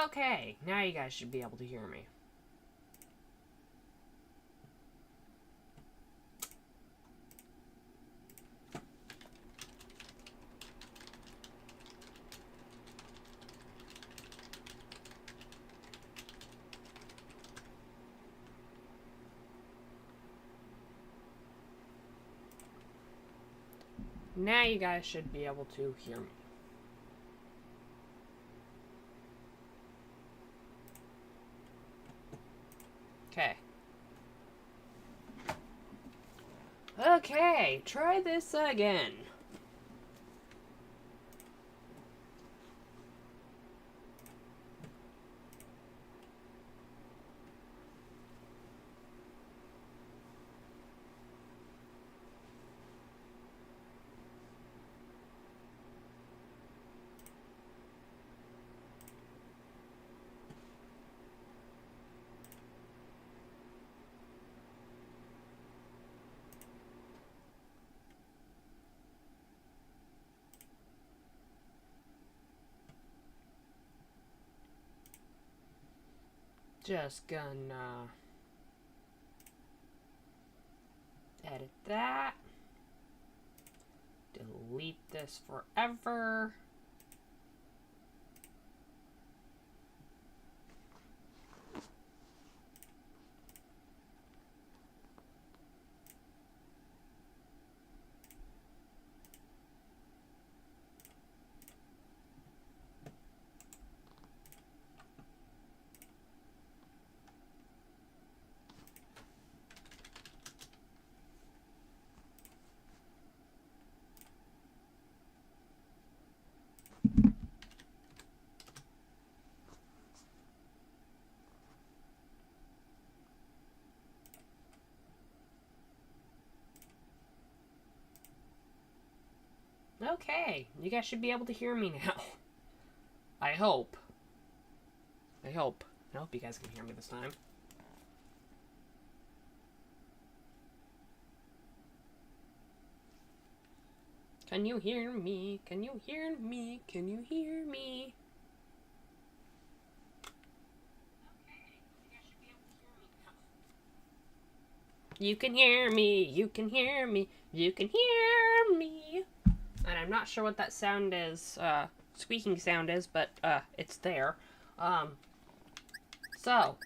Okay, now you guys should be able to hear me. Now you guys should be able to hear me. Okay. Okay, try this again. Just gonna edit that. Delete this forever. Okay, you guys should be able to hear me now. I hope. I hope you guys can hear me this time. Can you hear me? Can you hear me? Can you hear me? You can hear me, you can hear me, you can hear me. And I'm not sure what that sound is, squeaking sound is, but, it's there. So,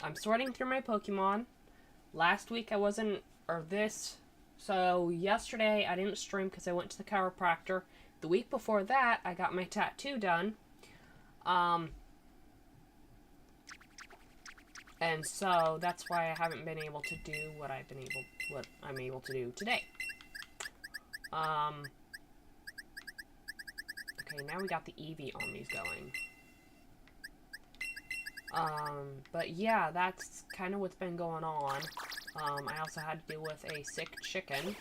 I'm sorting through my Pokemon. Last week I wasn't, so yesterday I didn't stream because I went to the chiropractor. The week before that, I got my tattoo done. And so that's why I haven't been able to do what I'm able to do today. Okay, now we got the Eevee Omnis going. But yeah, that's kind of what's been going on. I also had to deal with a sick chicken.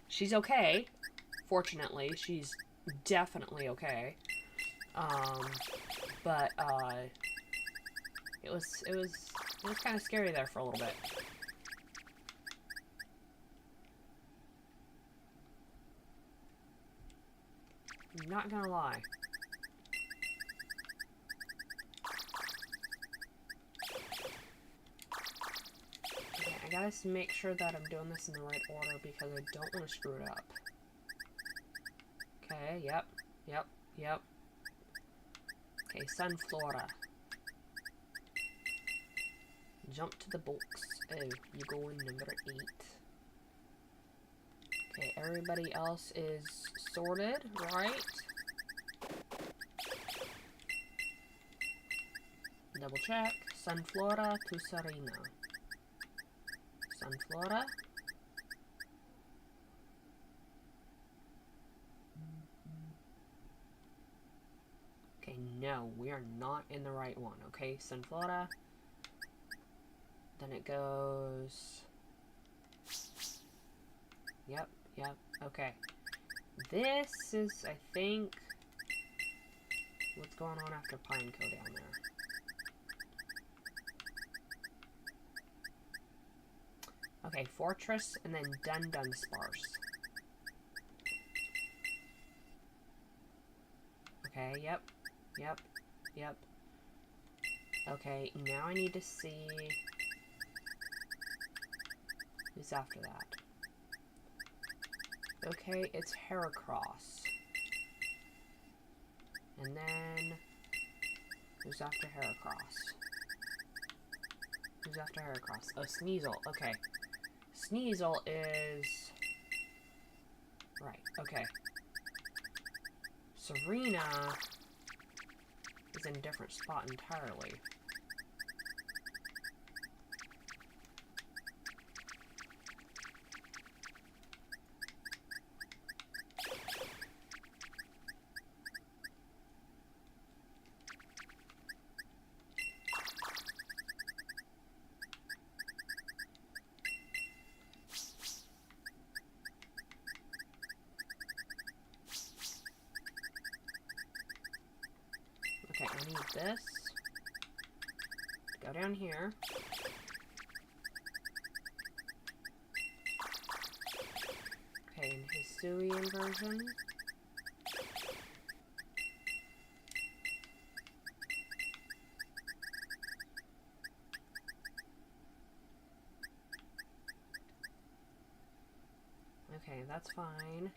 She's okay. Fortunately, she's definitely okay. But, it was kind of scary there for a little bit. I'm not gonna lie. Okay, I gotta make sure that I'm doing this in the right order because I don't want to screw it up. Okay, yep. Okay, Sunflora. Jump to the box. Oh, you go in number 8. Okay, everybody else is sorted, right? Double check. Sunflora to Serena. Sunflora. Okay, no, we are not in the right one. Okay, Sunflora. Then it goes... Yep, okay. This is, I think, what's going on after Pineco down there. Okay, Fortress, and then Dunsparce. Okay, yep. Okay, now I need to see who's after that. Okay, it's Heracross. And then who's after Heracross? Who's after Heracross? Oh, Sneasel. Okay. Sneasel is... Right, okay. Serena is in a different spot entirely. Okay, I need this. Go down here. Okay, and Hisuian version. Okay, that's fine.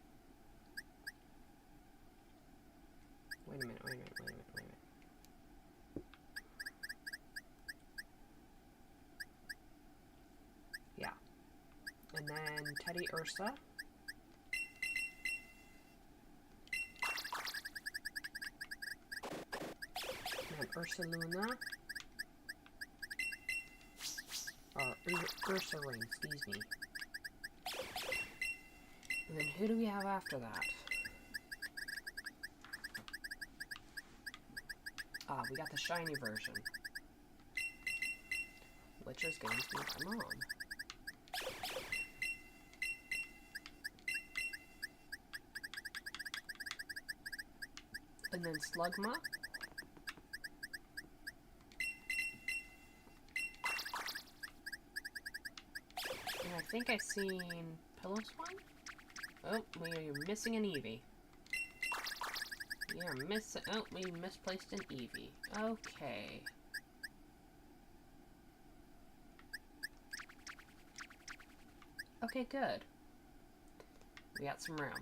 Wait a minute, wait a minute, wait a minute, wait a minute. Yeah. And then Teddy Ursa. And then Ursa Luna. Or Ursaring, excuse me. And then who do we have after that? Ah, we got the shiny version. Which is going to be my mom. And then Slugma. And I think I've seen Piloswine? Oh, we're missing an Eevee. We are missing... Oh, we misplaced an Eevee. Okay. Okay, good. We got some room.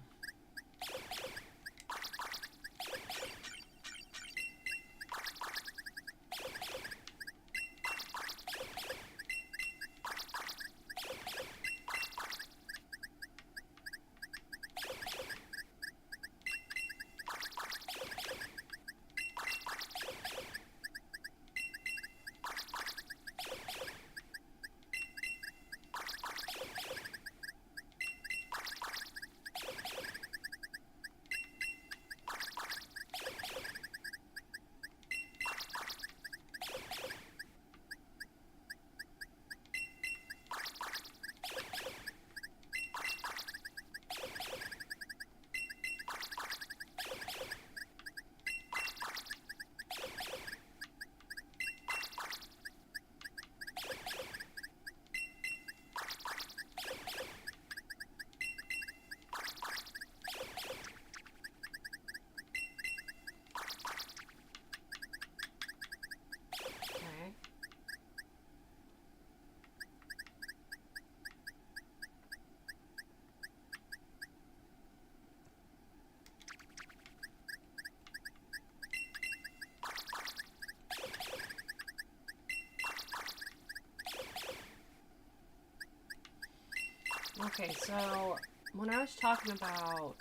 Okay, so when I was talking about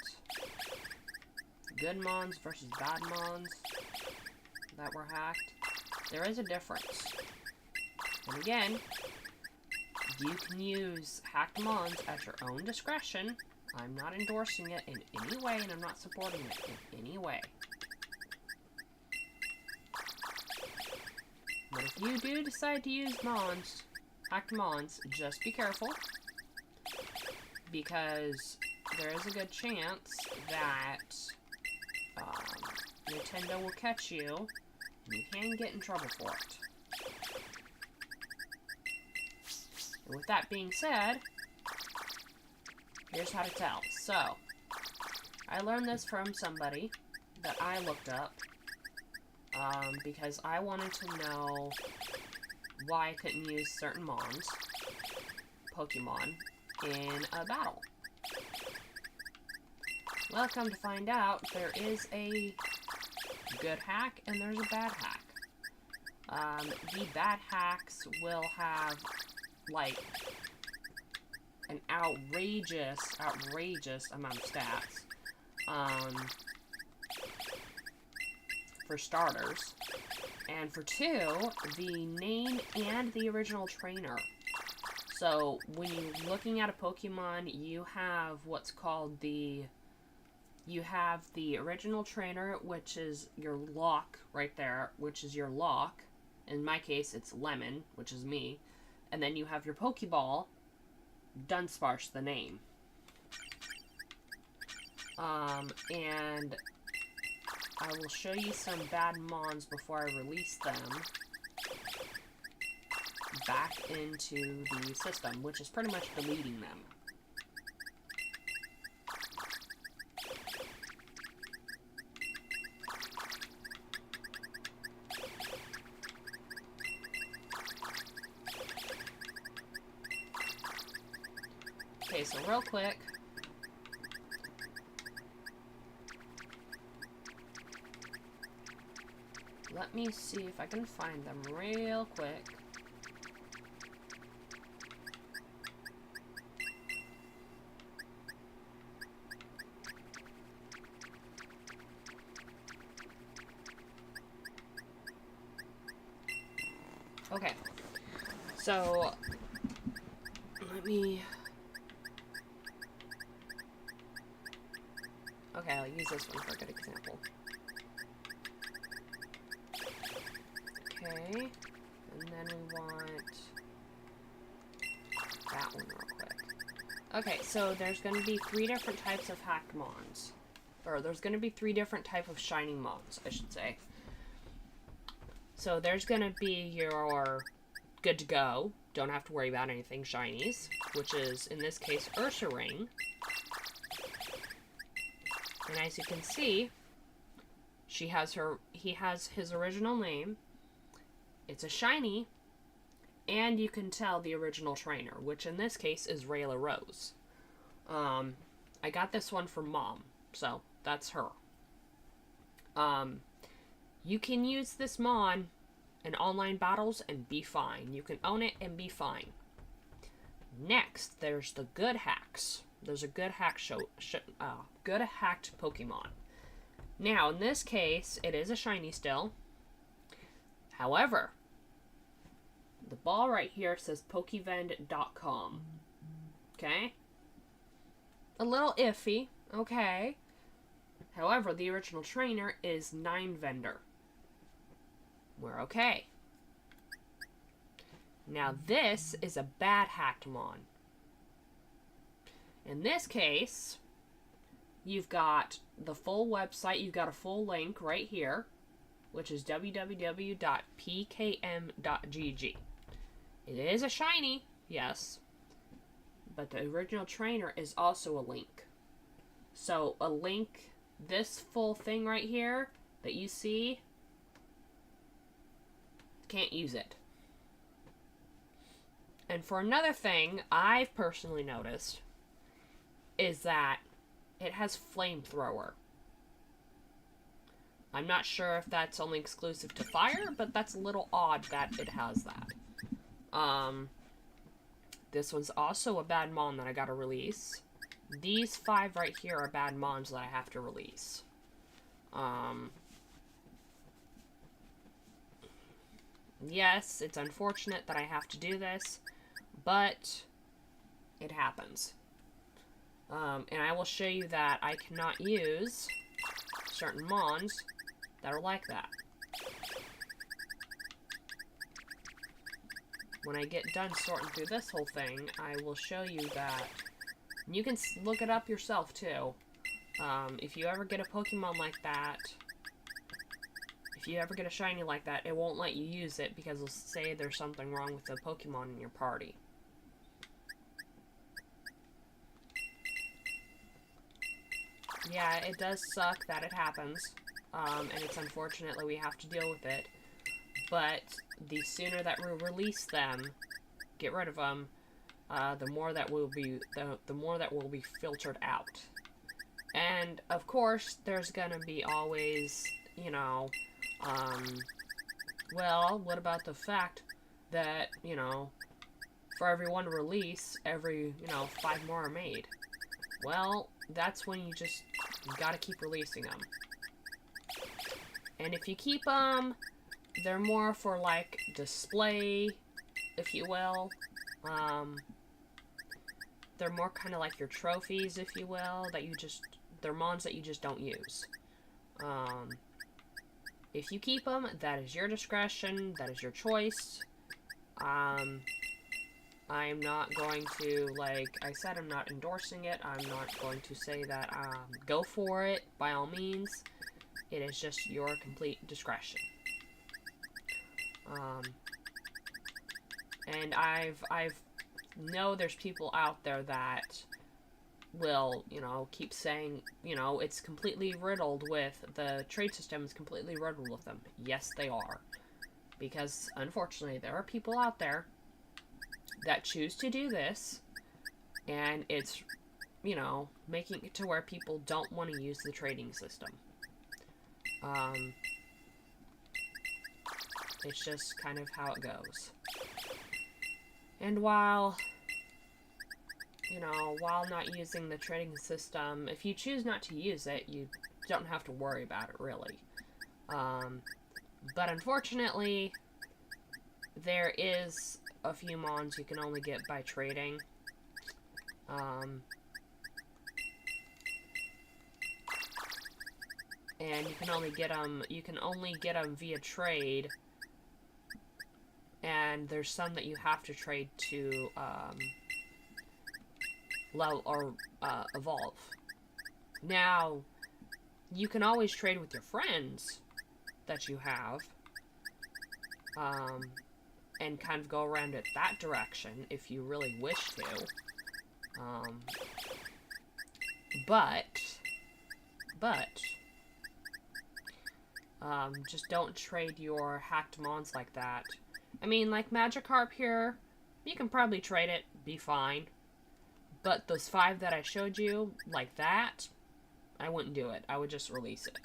good mons versus bad mons that were hacked, there is a difference. And again, you can use hacked mons at your own discretion. I'm not endorsing it in any way, and I'm not supporting it in any way. But if you do decide to use mons, hacked mons, just be careful. Because there is a good chance that Nintendo will catch you, and you can get in trouble for it. And with that being said, here's how to tell. So, I learned this from somebody that I looked up. because I wanted to know why I couldn't use certain mons, Pokemon, in a battle. Well, come to find out, there is a good hack and there's a bad hack. The bad hacks will have, like, an outrageous amount of stats. For starters. And for two, the name and the original trainer. So, when you're looking at a Pokemon, you have what's called you have the original trainer, which is your lock right there, which is your lock. In my case, it's Lemon, which is me. And then you have your Pokeball, Dunsparce, the name. And I will show you some bad mons before I release them back into the system, which is pretty much deleting them. Okay, so real quick, let me see if I can find them real quick. Okay, so let me... Okay, I'll use this one for a good example. Okay, and then we want that one real quick. Okay, so there's going to be 3 different types of hacked mons. Or there's going to be 3 different types of shining mons, I should say. So there's going to be your good to go, don't have to worry about anything shinies, which is, in this case, Ursaring. And as you can see, he has his original name. It's a shiny, and you can tell the original trainer, which in this case is Rayla Rose. I got this one from Mom, so that's her. You can use this mon in online battles and be fine. You can own it and be fine. Next, there's the good hacks. There's a good hack good hacked Pokemon. Now, in this case, it is a shiny still. However, the ball right here says Pokevend.com. Okay? A little iffy. Okay. However, the original trainer is 9Vendor. We're okay. Now, this is a bad hacked mon. In this case, you've got the full website. You've got a full link right here, which is www.pkm.gg. It is a shiny, yes, but the original trainer is also a link. So a link, this full thing right here that you see, can't use it. And for another thing, I've personally noticed, is that it has Flamethrower. I'm not sure if that's only exclusive to fire, but that's a little odd that it has that. This one's also a bad mon that I gotta release. These 5 right here are bad mons that I have to release. Yes, it's unfortunate that I have to do this, but it happens. And I will show you that I cannot use certain mons that are like that. When I get done sorting through this whole thing, I will show you that. And you can look it up yourself, too. If you ever get a Pokemon like that, if you ever get a shiny like that, it won't let you use it because it'll say there's something wrong with the Pokemon in your party. Yeah, it does suck that it happens. and it's unfortunate that we have to deal with it. But the sooner that we release them, get rid of them, the more that will be the more that will be filtered out. And of course, there's gonna be always, you know, well, what about the fact that, you know, for every one release, every, you know, 5 more are made? Well, that's when you gotta keep releasing them. And if you keep them, they're more for, like, display, if you will. They're more kind of like your trophies, if you will, they're mons that you just don't use. If you keep them, that is your discretion, that is your choice. I'm not going to, like I said, I'm not endorsing it. I'm not going to say that, go for it, by all means. It is just your complete discretion. And I've know there's people out there that will, you know, keep saying, you know, it's completely riddled with, the trade system is completely riddled with them. Yes, they are. Because, unfortunately, there are people out there that choose to do this, and it's, you know, making it to where people don't want to use the trading system. It's just kind of how it goes. And while, you know, while not using the trading system, if you choose not to use it, you don't have to worry about it, really. But unfortunately, there is a few mons you can only get by trading. And you can only get them via trade. And there's some that you have to trade to, evolve. Now, you can always trade with your friends that you have, and kind of go around it that direction if you really wish to. Just don't trade your hacked mons like that. I mean, like Magikarp here, you can probably trade it, be fine. But those 5 that I showed you, like that, I wouldn't do it. I would just release it.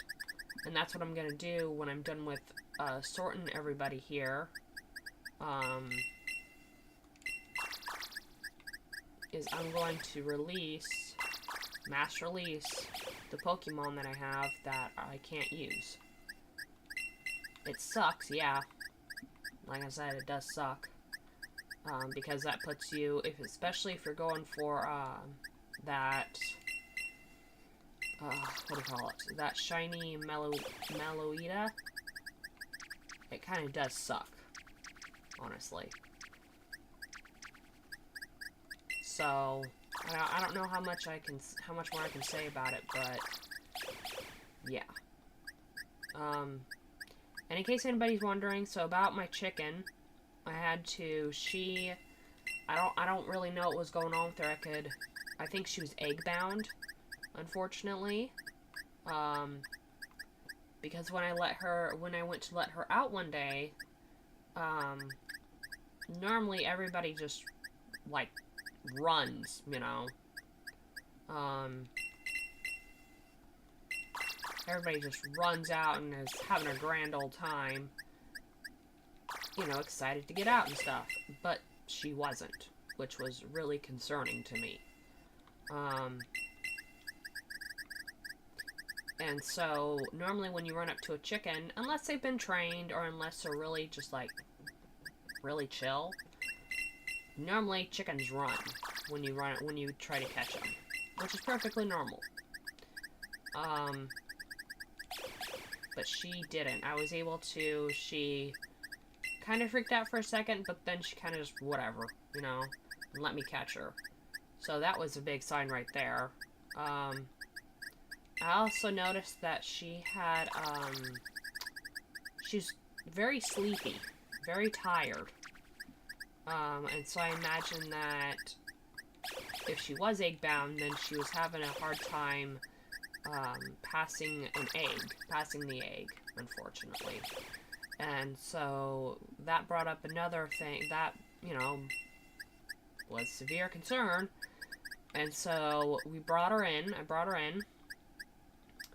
And that's what I'm gonna do when I'm done with sorting everybody here. Is I'm going to mass release, the Pokemon that I have that I can't use. It sucks, yeah. Like I said, it does suck. Because that puts you, especially if you're going for, that, what do you call it? That shiny Meloita. It kind of does suck, honestly. So, I don't know how much more I can say about it, but, yeah. And in case anybody's wondering, so about my chicken, I had to, I don't really know what was going on with her. I think she was egg-bound, unfortunately. Because when I went to let her out one day, normally everybody just, like, runs, you know. Everybody just runs out and is having a grand old time, you know, excited to get out and stuff. But she wasn't, which was really concerning to me. And so, normally when you run up to a chicken, unless they've been trained or unless they're really just, like, really chill, normally chickens run when you try to catch them, which is perfectly normal. But she didn't. I was able to, she kind of freaked out for a second, but then she kind of just, whatever, you know, and let me catch her. So that was a big sign right there. I also noticed that she had, she's very sleepy, very tired. And so I imagine that if she was egg-bound, then she was having a hard time passing the egg, unfortunately. And so that brought up another thing that, was severe concern. And so I brought her in,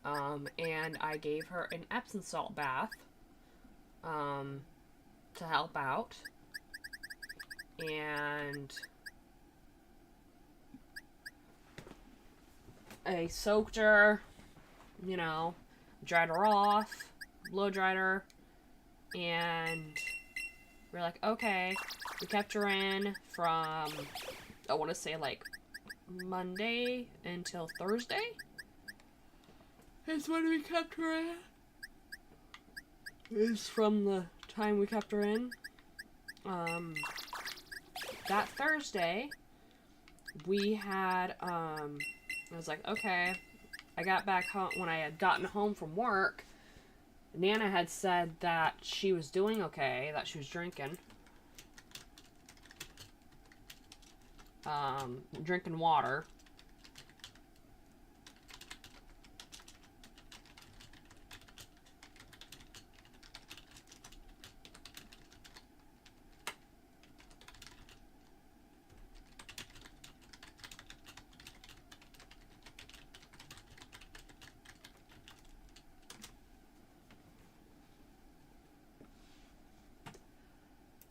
and I gave her an Epsom salt bath, to help out. And I soaked her, dried her off, blow dried her, and we're like, okay. We kept her in from, I want to say, like, Monday until Thursday is when we kept her in. Is from the time we kept her in. That Thursday, we had, I was like, okay. I got back home, when I had gotten home from work, Nana had said that she was doing okay, that she was drinking water.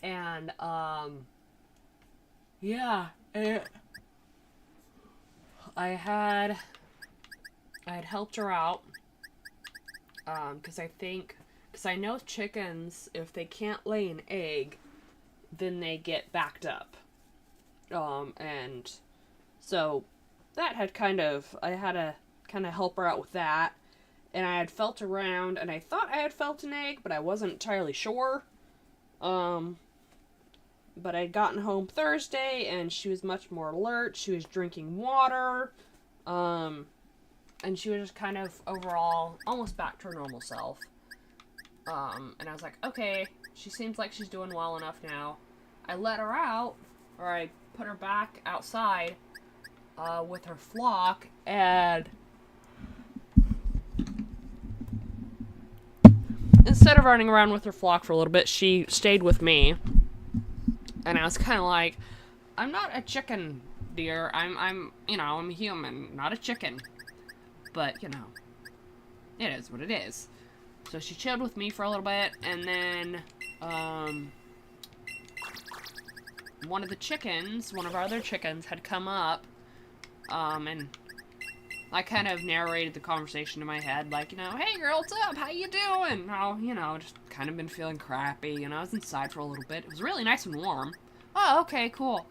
And, yeah, I had helped her out, because I know chickens, if they can't lay an egg, then they get backed up, and so that had I had to kind of help her out with that, and I had felt around, and I thought I had felt an egg, but I wasn't entirely sure, but I'd gotten home Thursday, and she was much more alert. She was drinking water, and she was just kind of overall almost back to her normal self. And I was like, okay, she seems like she's doing well enough now. I let her out, or I put her back outside, with her flock, and instead of running around with her flock for a little bit, she stayed with me. And I was kind of like, I'm not a chicken, dear. I'm a human, not a chicken. But, it is what it is. So she chilled with me for a little bit, and then, one of our other chickens had come up, and I kind of narrated the conversation in my head, like, hey girl, what's up? How you doing? How, just kind of been feeling crappy, I was inside for a little bit. It was really nice and warm. Oh, okay, cool.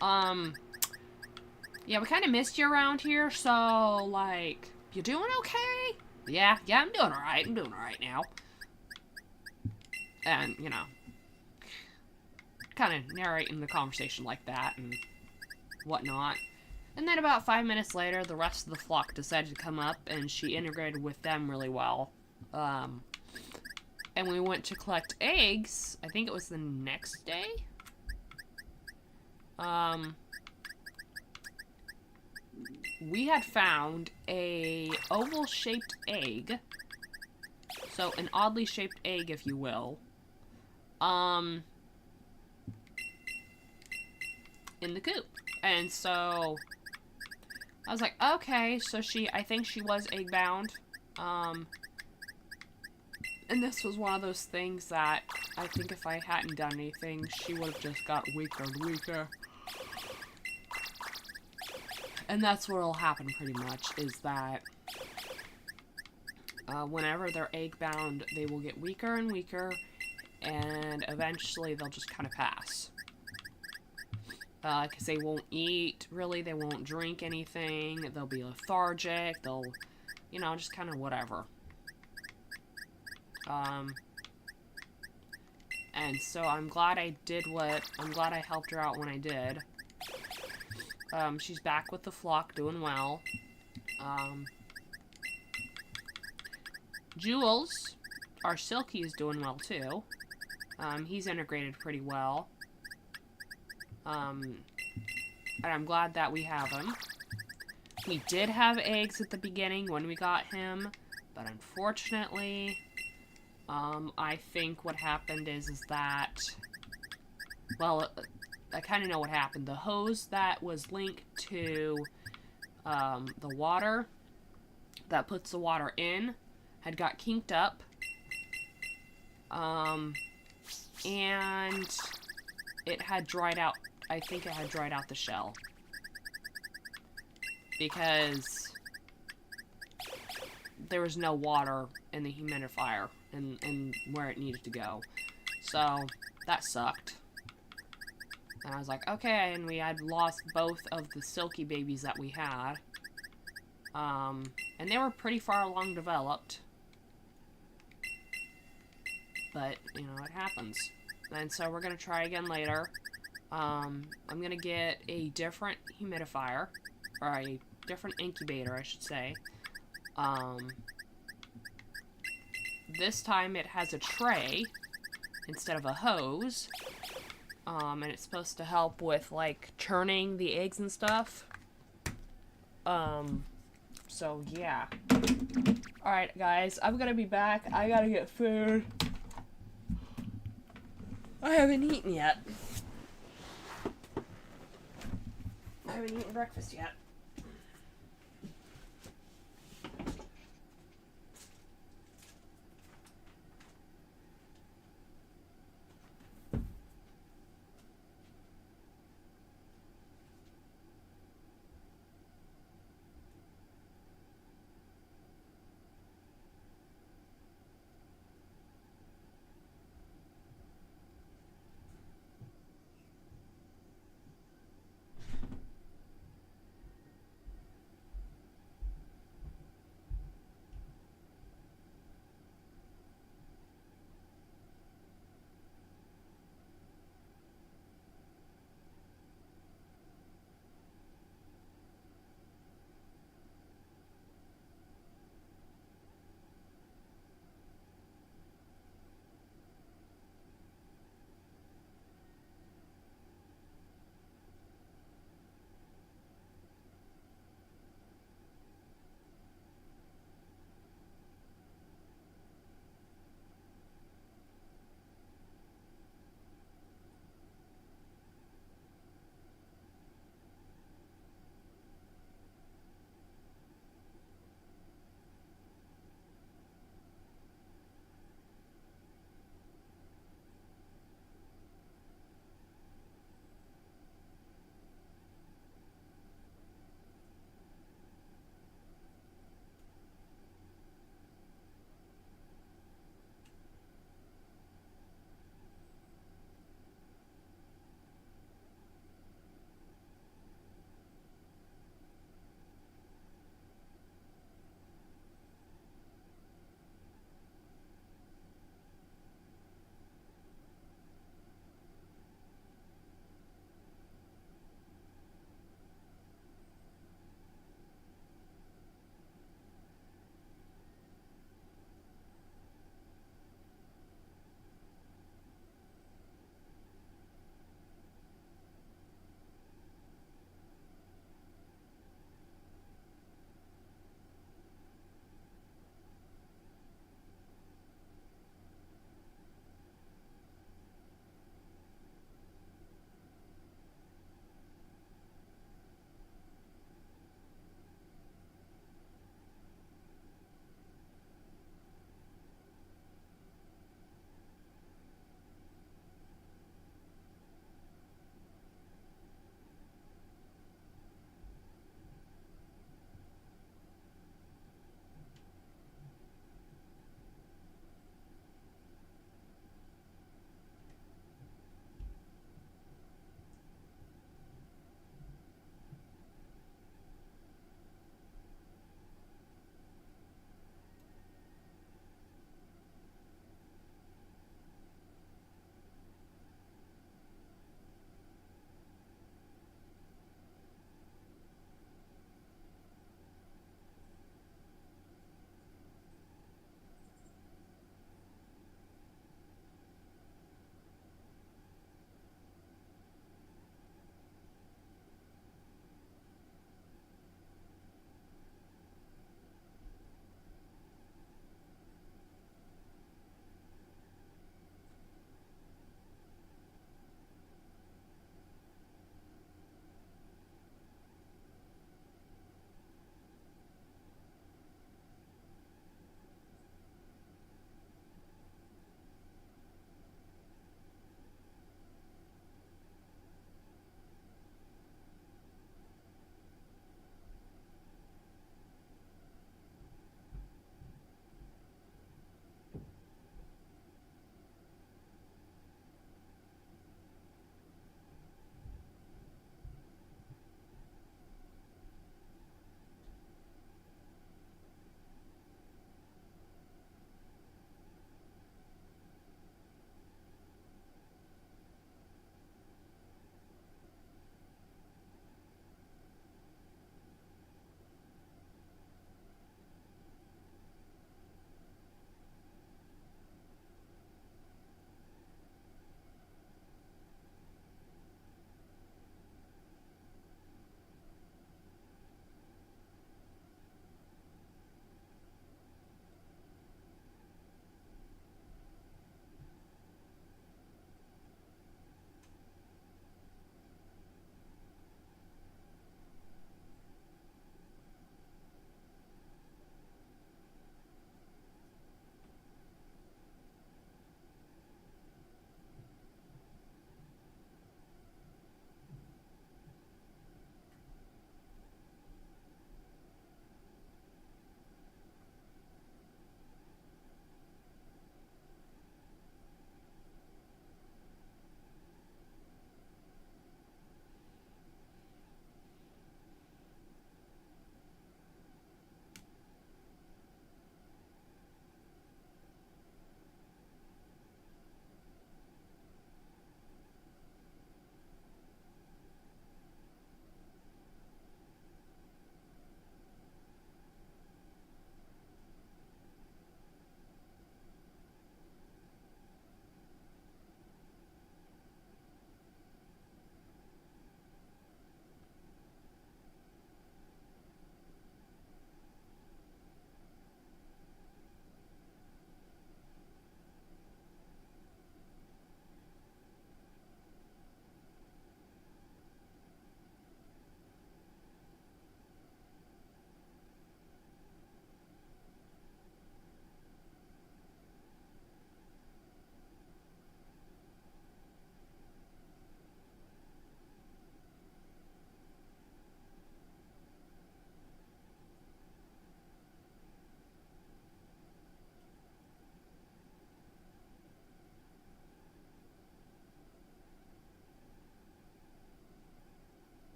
Yeah, we kind of missed you around here, so, like, you doing okay? Yeah, I'm doing alright. I'm doing alright now. And, kind of narrating the conversation like that and whatnot. And then about 5 minutes later, the rest of the flock decided to come up, and she integrated with them really well. And we went to collect eggs. I think it was the next day. We had found a oval-shaped egg. So, an oddly shaped egg, if you will. In the coop. And so I was like, okay, so I think she was egg bound. And this was one of those things that I think if I hadn't done anything, she would have just got weaker and weaker. And that's what'll happen pretty much, is that whenever they're egg bound, they will get weaker and weaker, and eventually they'll just kind of pass. Because they won't eat, really, they won't drink anything, they'll be lethargic, they'll, just kind of whatever. And so I'm glad I helped her out when I did. She's back with the flock, doing well. Jules, our Silky, is doing well too. He's integrated pretty well. And I'm glad that we have him. He did have eggs at the beginning when we got him, but unfortunately, I think what happened is that, well, I kind of know what happened. The hose that was linked to the water, that puts the water in, had got kinked up, and it had dried out. I think it had dried out the shell. Because there was no water in the humidifier and where it needed to go. So, that sucked. And I was like, okay, and we had lost both of the silky babies that we had. And they were pretty far along developed. But, you know, it happens. And so we're going to try again later. I'm going to get a different humidifier. Or a different incubator, I should say. This time it has a tray instead of a hose. And it's supposed to help with, like, churning the eggs and stuff. So, yeah. Alright, guys, I'm gonna be back. I gotta get food. I haven't eaten yet. I haven't eaten breakfast yet.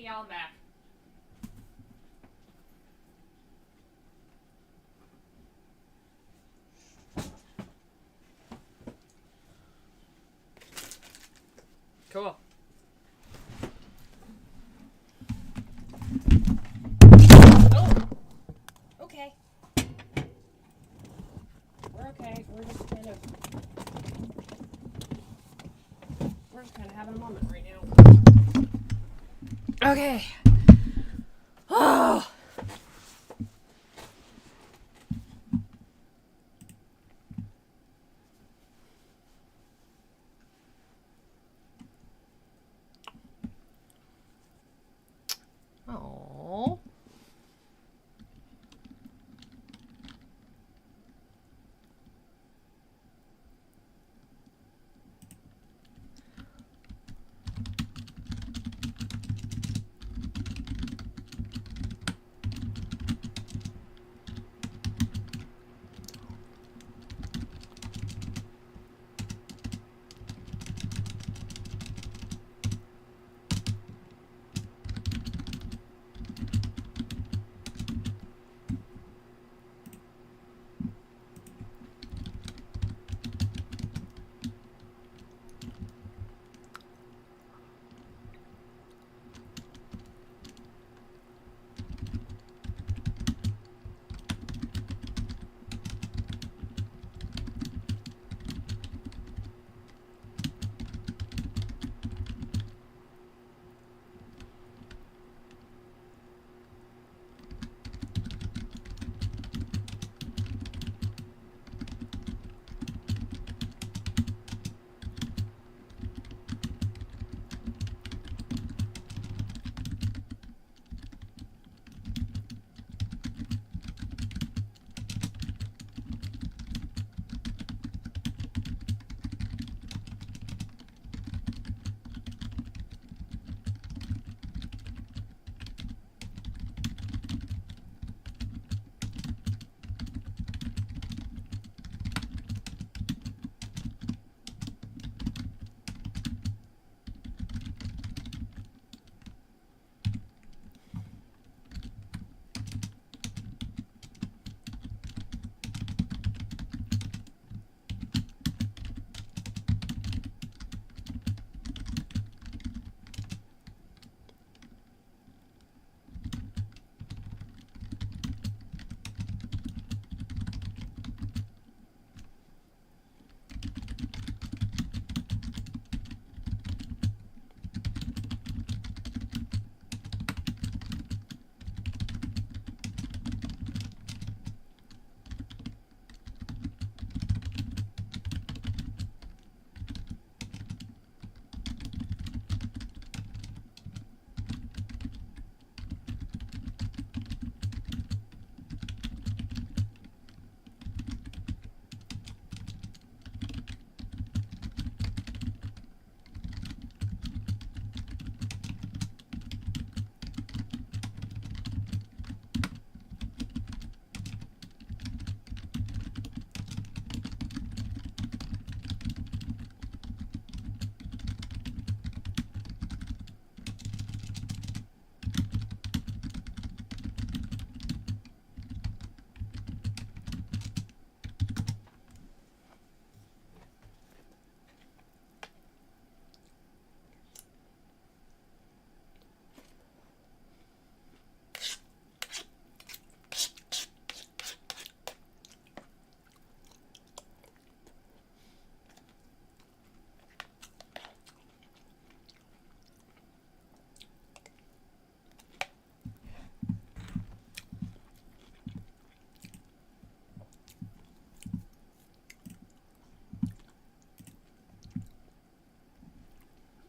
me yelling back. Cool. Oh! Okay. We're okay. We're just kind of having a moment right now. Okay. Oh! Oh.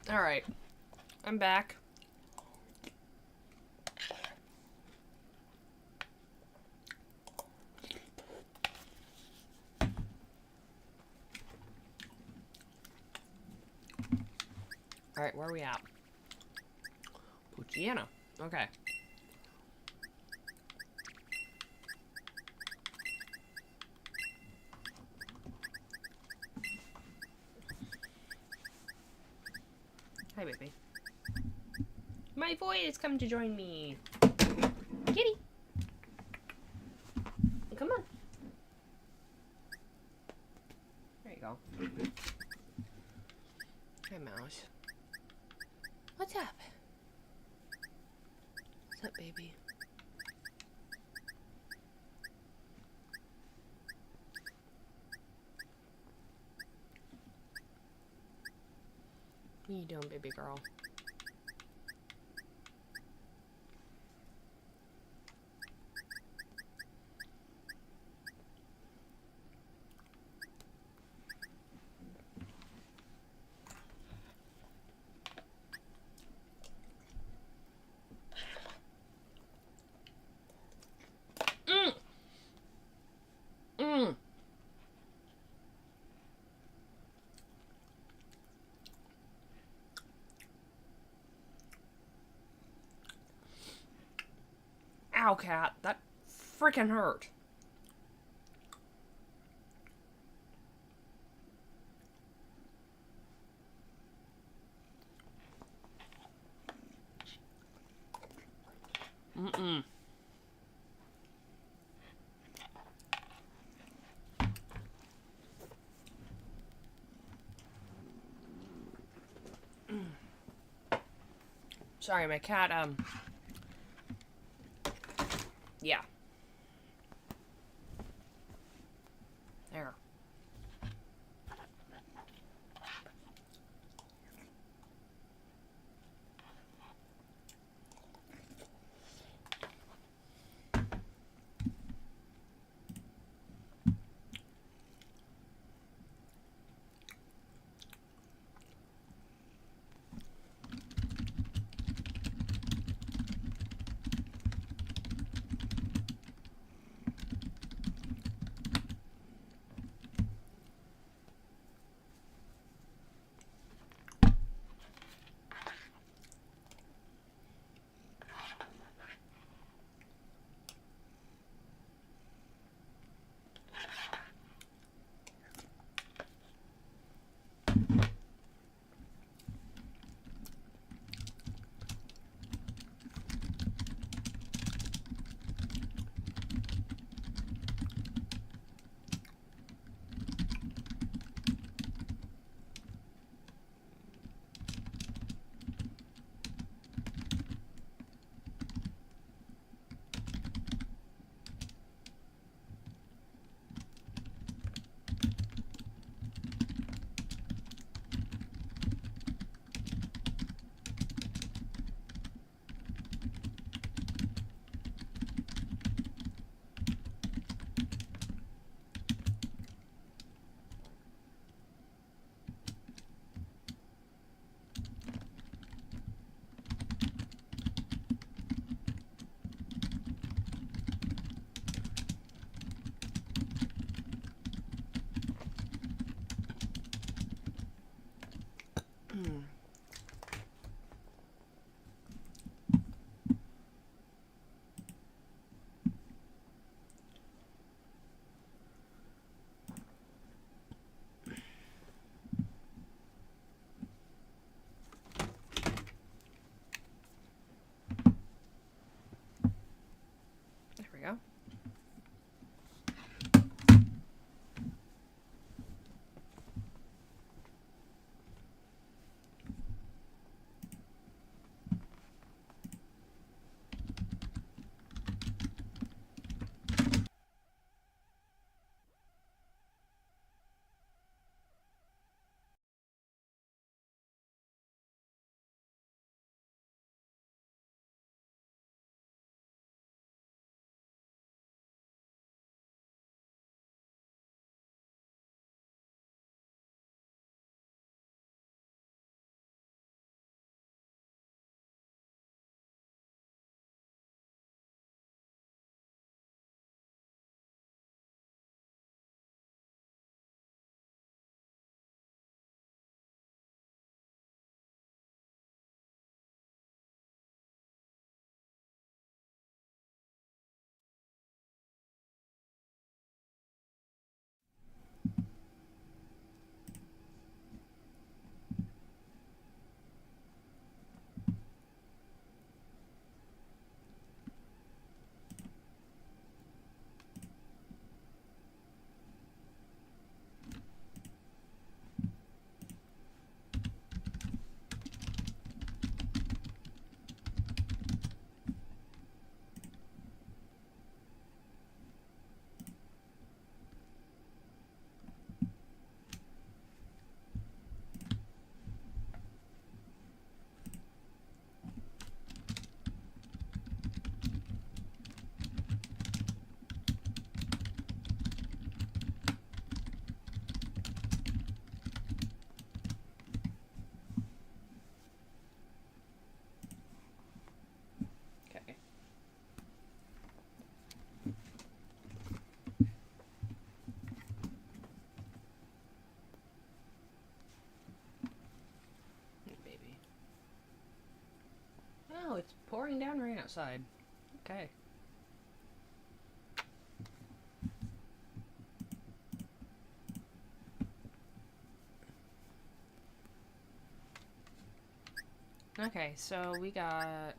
Alright. I'm back. Alright, where are we at? Pucciano. Okay. Hi, baby. Come my void has come to join me. Kitty. Come on. There you go. Hi, Mouse. What's up? What's up, baby? What are you doing, baby girl? Ow, cat. That freaking hurt. Mm-mm. Sorry, my cat, yeah. There. There we go. outside. Okay. Okay, so we got...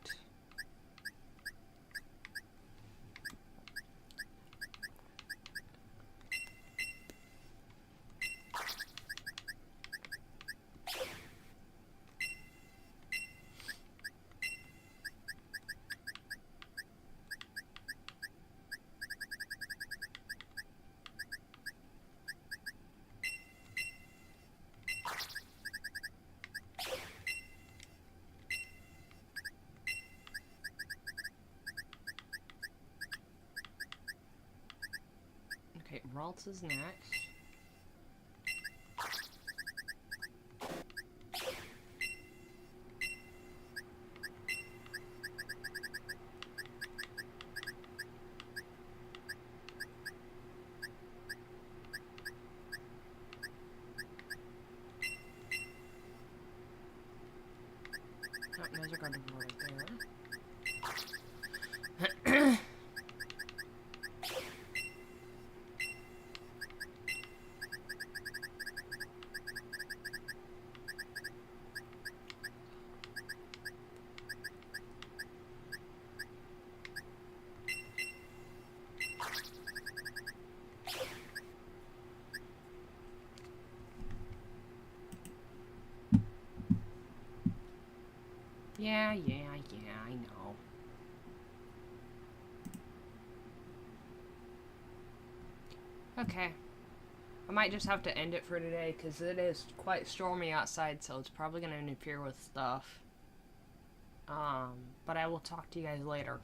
Okay, Ralts is next. Oh, those are going to go right there. Yeah, I know. Okay. I might just have to end it for today, because it is quite stormy outside, so it's probably going to interfere with stuff. But I will talk to you guys later.